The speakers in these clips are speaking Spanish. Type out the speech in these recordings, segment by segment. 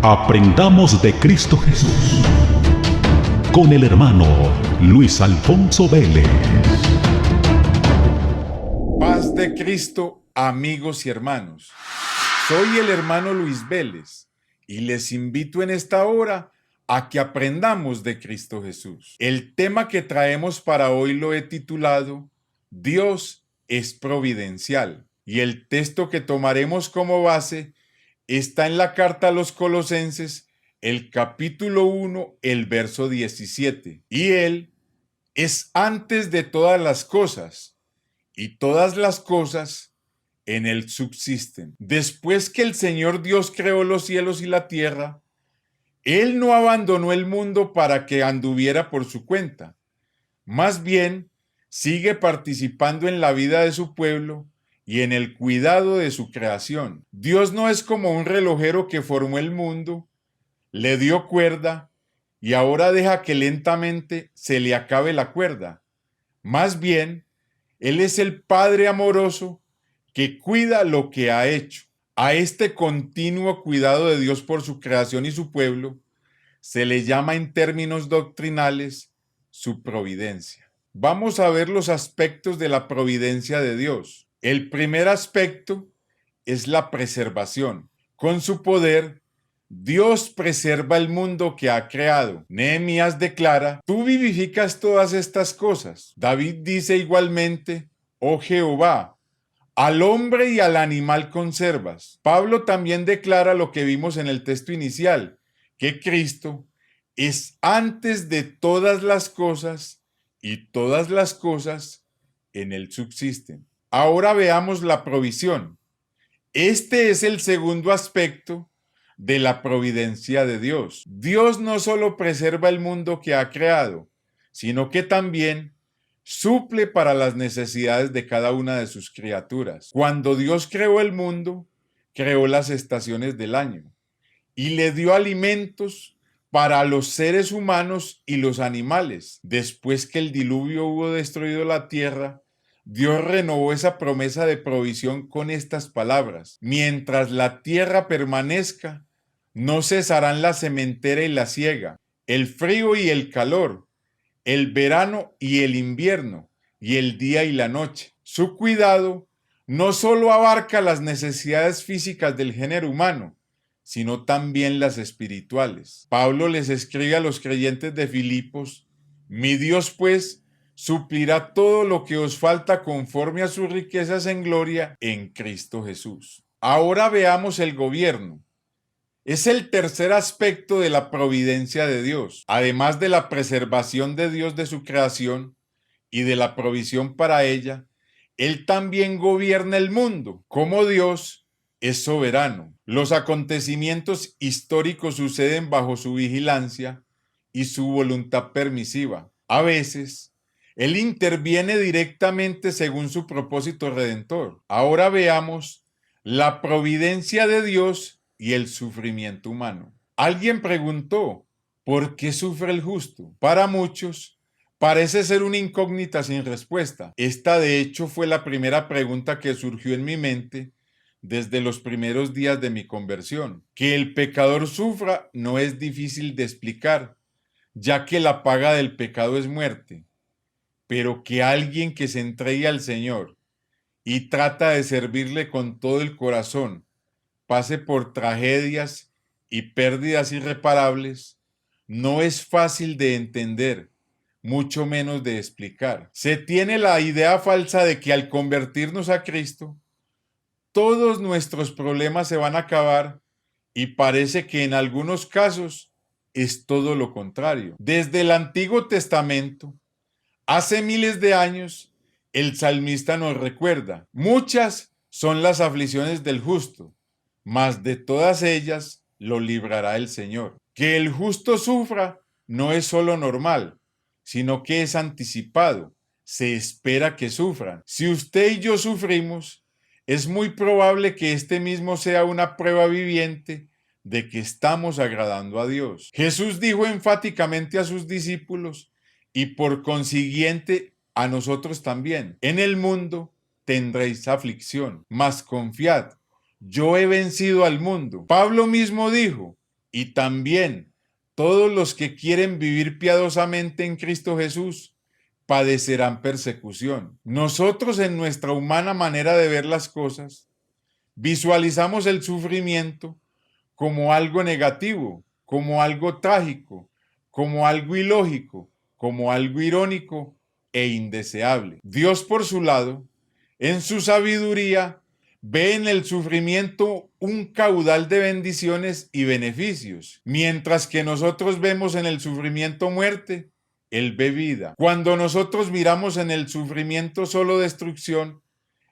Aprendamos de Cristo Jesús con el hermano Luis Alfonso Vélez. Paz de Cristo, amigos y hermanos. Soy el hermano Luis Vélez y les invito en esta hora a que aprendamos de Cristo Jesús. El tema que traemos para hoy lo he titulado Dios es providencial, y el texto que tomaremos como base está en la carta a los Colosenses, el capítulo 1, el verso 17. Y Él es antes de todas las cosas, y todas las cosas en Él subsisten. Después que el Señor Dios creó los cielos y la tierra, Él no abandonó el mundo para que anduviera por su cuenta. Más bien, sigue participando en la vida de su pueblo y en el cuidado de su creación. Dios no es como un relojero que formó el mundo, le dio cuerda y ahora deja que lentamente se le acabe la cuerda. Más bien, Él es el Padre amoroso que cuida lo que ha hecho. A este continuo cuidado de Dios por su creación y su pueblo se le llama en términos doctrinales su providencia. Vamos a ver los aspectos de la providencia de Dios. El primer aspecto es la preservación. Con su poder, Dios preserva el mundo que ha creado. Nehemías declara: tú vivificas todas estas cosas. David dice igualmente: oh Jehová, al hombre y al animal conservas. Pablo también declara lo que vimos en el texto inicial, que Cristo es antes de todas las cosas y todas las cosas en Él subsisten. Ahora veamos la provisión. Este es el segundo aspecto de la providencia de Dios. Dios no solo preserva el mundo que ha creado, sino que también suple para las necesidades de cada una de sus criaturas. Cuando Dios creó el mundo, creó las estaciones del año y le dio alimentos para los seres humanos y los animales. Después que el diluvio hubo destruido la tierra, Dios renovó esa promesa de provisión con estas palabras: mientras la tierra permanezca, no cesarán la sementera y la siega, el frío y el calor, el verano y el invierno, y el día y la noche. Su cuidado no solo abarca las necesidades físicas del género humano, sino también las espirituales. Pablo les escribe a los creyentes de Filipos: mi Dios, pues, suplirá todo lo que os falta conforme a sus riquezas en gloria en Cristo Jesús. Ahora veamos el gobierno. Es el tercer aspecto de la providencia de Dios. Además de la preservación de Dios de su creación y de la provisión para ella, Él también gobierna el mundo. Como Dios es soberano, los acontecimientos históricos suceden bajo su vigilancia y su voluntad permisiva. A veces, Él interviene directamente según su propósito redentor. Ahora veamos la providencia de Dios y el sufrimiento humano. Alguien preguntó: ¿por qué sufre el justo? Para muchos, parece ser una incógnita sin respuesta. Esta, de hecho, fue la primera pregunta que surgió en mi mente desde los primeros días de mi conversión. Que el pecador sufra no es difícil de explicar, ya que la paga del pecado es muerte. Pero que alguien que se entregue al Señor y trata de servirle con todo el corazón pase por tragedias y pérdidas irreparables, no es fácil de entender, mucho menos de explicar. Se tiene la idea falsa de que al convertirnos a Cristo, todos nuestros problemas se van a acabar, y parece que en algunos casos es todo lo contrario. Desde el Antiguo Testamento, hace miles de años, el salmista nos recuerda: muchas son las aflicciones del justo, mas de todas ellas lo librará el Señor. Que el justo sufra no es solo normal, sino que es anticipado. Se espera que sufran. Si usted y yo sufrimos, es muy probable que este mismo sea una prueba viviente de que estamos agradando a Dios. Jesús dijo enfáticamente a sus discípulos, y por consiguiente a nosotros también: en el mundo tendréis aflicción, mas confiad, yo he vencido al mundo. Pablo mismo dijo: y también todos los que quieren vivir piadosamente en Cristo Jesús padecerán persecución. Nosotros, en nuestra humana manera de ver las cosas, visualizamos el sufrimiento como algo negativo, como algo trágico, como algo ilógico, como algo irónico e indeseable. Dios, por su lado, en su sabiduría, ve en el sufrimiento un caudal de bendiciones y beneficios, mientras que nosotros vemos en el sufrimiento muerte, Él ve vida. Cuando nosotros miramos en el sufrimiento solo destrucción,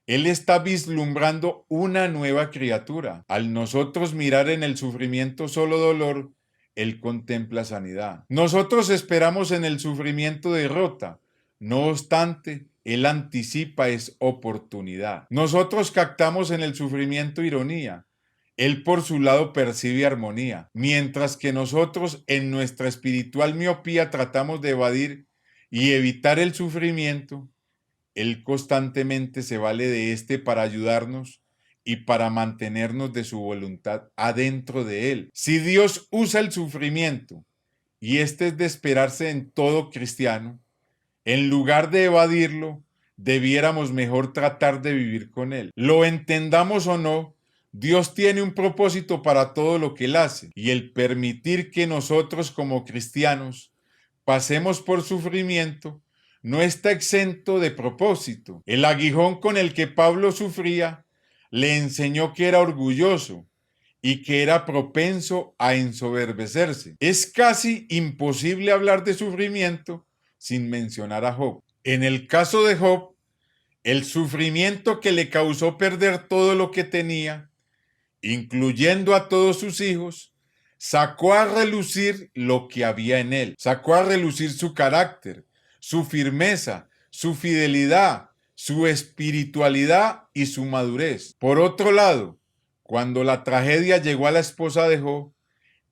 Él está vislumbrando una nueva criatura. Al nosotros mirar en el sufrimiento solo dolor, Él contempla sanidad. Nosotros esperamos en el sufrimiento derrota. No obstante, Él anticipa es oportunidad. Nosotros captamos en el sufrimiento ironía. Él por su lado percibe armonía. Mientras que nosotros en nuestra espiritual miopía tratamos de evadir y evitar el sufrimiento, Él constantemente se vale de este para ayudarnos y para mantenernos de su voluntad adentro de Él. Si Dios usa el sufrimiento, y este es de esperarse en todo cristiano, en lugar de evadirlo, debiéramos mejor tratar de vivir con Él. Lo entendamos o no, Dios tiene un propósito para todo lo que Él hace, y el permitir que nosotros como cristianos pasemos por sufrimiento no está exento de propósito. El aguijón con el que Pablo sufría le enseñó que era orgulloso y que era propenso a ensoberbecerse. Es casi imposible hablar de sufrimiento sin mencionar a Job. En el caso de Job, el sufrimiento que le causó perder todo lo que tenía, incluyendo a todos sus hijos, sacó a relucir lo que había en él, sacó a relucir su carácter, su firmeza, su fidelidad, su espiritualidad y su madurez. Por otro lado, cuando la tragedia llegó a la esposa de Job,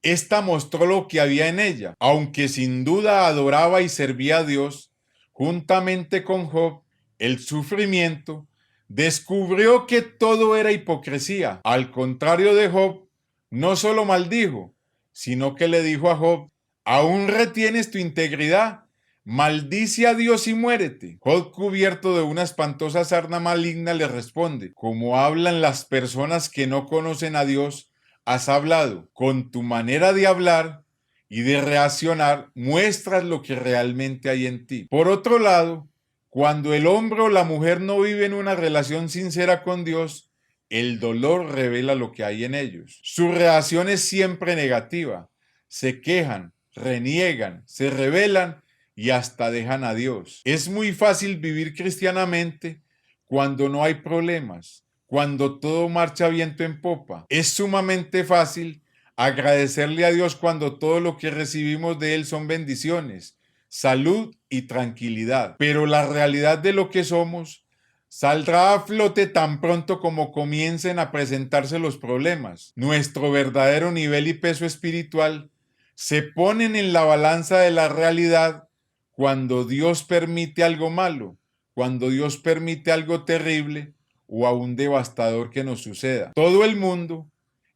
esta mostró lo que había en ella. Aunque sin duda adoraba y servía a Dios, juntamente con Job, el sufrimiento descubrió que todo era hipocresía. Al contrario de Job, no solo maldijo, sino que le dijo a Job: ¿aún retienes tu integridad? Maldice a Dios y muérete. Job, cubierto de una espantosa sarna maligna, le responde: como hablan las personas que no conocen a Dios, has hablado. Con tu manera de hablar y de reaccionar, muestras lo que realmente hay en ti. Por otro lado, cuando el hombre o la mujer no vive en una relación sincera con Dios, el dolor revela lo que hay en ellos. Su reacción es siempre negativa. Se quejan, reniegan, se rebelan y hasta dejan a Dios. Es muy fácil vivir cristianamente cuando no hay problemas, cuando todo marcha viento en popa. Es sumamente fácil agradecerle a Dios cuando todo lo que recibimos de Él son bendiciones, salud y tranquilidad. Pero la realidad de lo que somos saldrá a flote tan pronto como comiencen a presentarse los problemas. Nuestro verdadero nivel y peso espiritual se ponen en la balanza de la realidad cuando Dios permite algo malo, cuando Dios permite algo terrible o aún devastador que nos suceda. Todo el mundo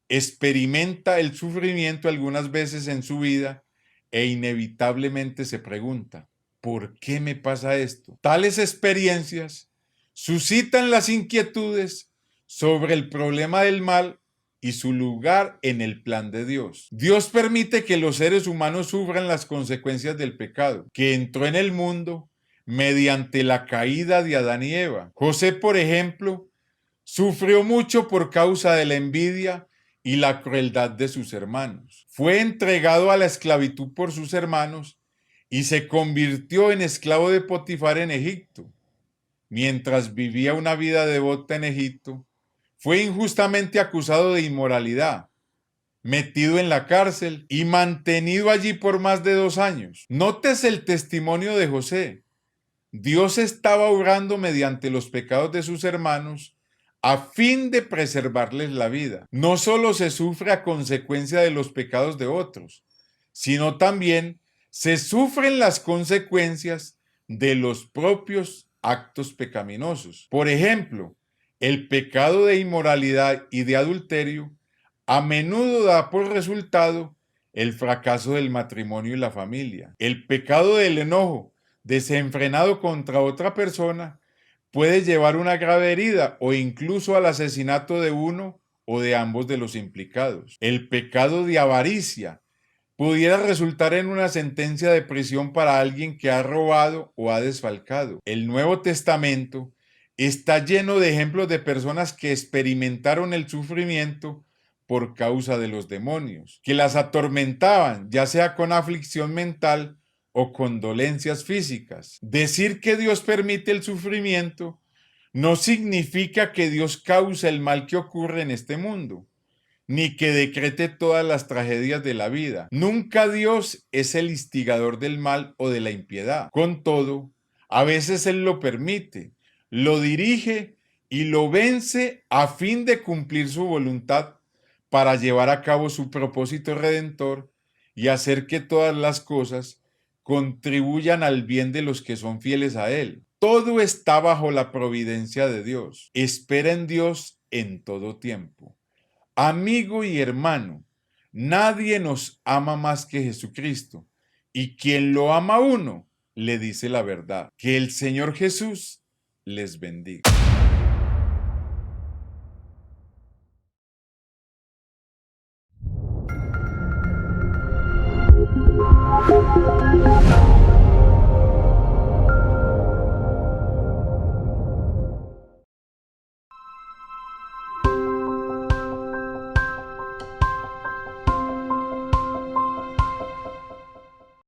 experimenta el sufrimiento algunas veces en su vida e inevitablemente se pregunta: ¿por qué me pasa esto? Tales experiencias suscitan las inquietudes sobre el problema del mal y su lugar en el plan de Dios. Dios permite que los seres humanos sufran las consecuencias del pecado que entró en el mundo mediante la caída de Adán y Eva. José, por ejemplo, sufrió mucho por causa de la envidia y la crueldad de sus hermanos. Fue entregado a la esclavitud por sus hermanos y se convirtió en esclavo de Potifar en Egipto. Mientras vivía una vida devota en Egipto, fue injustamente acusado de inmoralidad, metido en la cárcel y mantenido allí por más de 2 años. Notes el testimonio de José. Dios estaba obrando mediante los pecados de sus hermanos a fin de preservarles la vida. No solo se sufre a consecuencia de los pecados de otros, sino también se sufren las consecuencias de los propios actos pecaminosos. Por ejemplo, el pecado de inmoralidad y de adulterio a menudo da por resultado el fracaso del matrimonio y la familia. El pecado del enojo desenfrenado contra otra persona puede llevar una grave herida o incluso al asesinato de uno o de ambos de los implicados. El pecado de avaricia pudiera resultar en una sentencia de prisión para alguien que ha robado o ha desfalcado. El Nuevo Testamento está lleno de ejemplos de personas que experimentaron el sufrimiento por causa de los demonios, que las atormentaban, ya sea con aflicción mental o con dolencias físicas. Decir que Dios permite el sufrimiento no significa que Dios causa el mal que ocurre en este mundo, ni que decrete todas las tragedias de la vida. Nunca Dios es el instigador del mal o de la impiedad. Con todo, a veces Él lo permite, lo dirige y lo vence a fin de cumplir su voluntad para llevar a cabo su propósito redentor y hacer que todas las cosas contribuyan al bien de los que son fieles a Él. Todo está bajo la providencia de Dios. Espera en Dios en todo tiempo. Amigo y hermano, nadie nos ama más que Jesucristo, y quien lo ama a uno, le dice la verdad. Que el Señor Jesús les bendiga.